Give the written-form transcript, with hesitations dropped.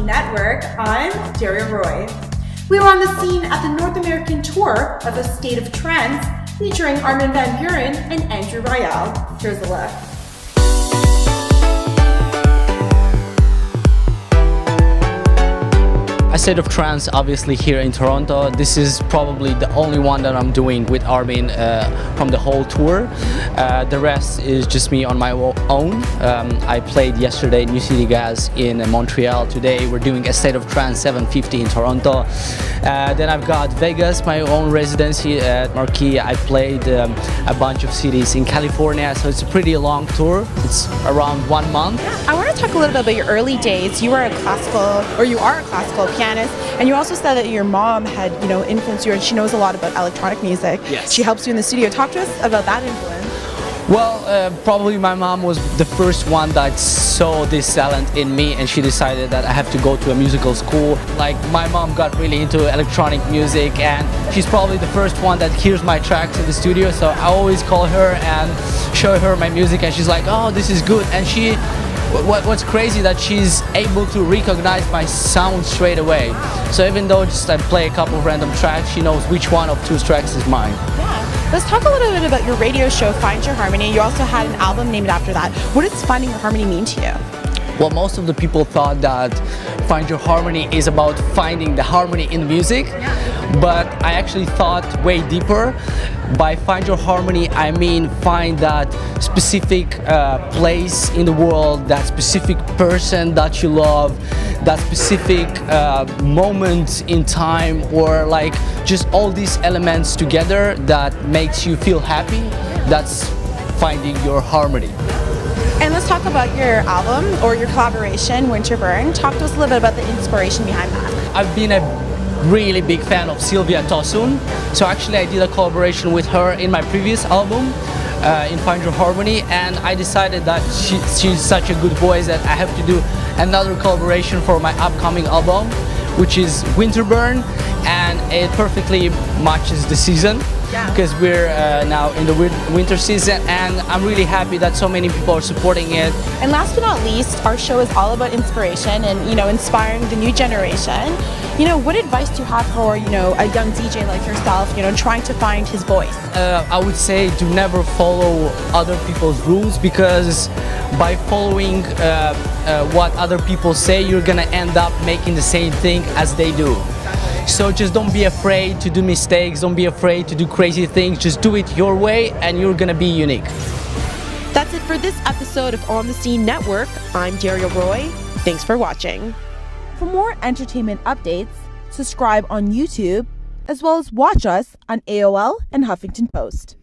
Scene Network, I'm Daria Roy. We were on the scene at the North American tour of A State of Trance, featuring Armin van Buuren and Andrew Rayel. Here's a look. A State of Trance, obviously here in Toronto. This is probably the only one that I'm doing with Armin from the whole tour. The rest is just me on my own. I played yesterday New City Gas in Montreal. Today we're doing A State of Trance 750 in Toronto. Then I've got Vegas, my own residency at Marquee. I played a bunch of cities in California, so it's a pretty long tour. It's around 1 month. I want to talk a little bit about your early days. You are a classical pianist, and you also said that your mom had, influenced you, and she knows a lot about electronic music. Yes. She helps you in the studio. Talk to us about that influence. Well, probably my mom was the first one that saw this talent in me, and she decided that I have to go to a musical school. Like, my mom got really into electronic music, and she's probably the first one that hears my tracks in the studio, so I always call her and show her my music, and she's like, oh, this is good. And what's crazy that she's able to recognize my sound straight away. So even though just I play a couple of random tracks, she knows which one of 2 tracks is mine. Yeah. Let's talk a little bit about your radio show, Find Your Harmony. You also had an album named after that. What does Finding Your Harmony mean to you? Well, most of the people thought that Find Your Harmony is about finding the harmony in the music, but I actually thought way deeper. By Find Your Harmony, I mean find that specific place in the world, that specific person that you love, that specific moment in time, or like just all these elements together that makes you feel happy. That's finding your harmony. And let's talk about your album or your collaboration, Winterburn. Talk to us a little bit about the inspiration behind that. I've been a really big fan of Sylvia Tosun, so actually I did a collaboration with her in my previous album, in Find Your Harmony, and I decided that she's such a good voice that I have to do another collaboration for my upcoming album, which is Winterburn, and it perfectly matches the season. Because we're now in the winter season, and I'm really happy that so many people are supporting it. And last but not least, our show is all about inspiration and, inspiring the new generation. What advice do you have for, a young DJ like yourself, trying to find his voice? I would say to never follow other people's rules, because by following what other people say, you're gonna end up making the same thing as they do. So just don't be afraid to do mistakes, don't be afraid to do crazy things, just do it your way and you're gonna be unique. That's it for this episode of On the Scene Network. I'm Daria Roy. Thanks for watching. For more entertainment updates, subscribe on YouTube, as well as watch us on AOL and Huffington Post.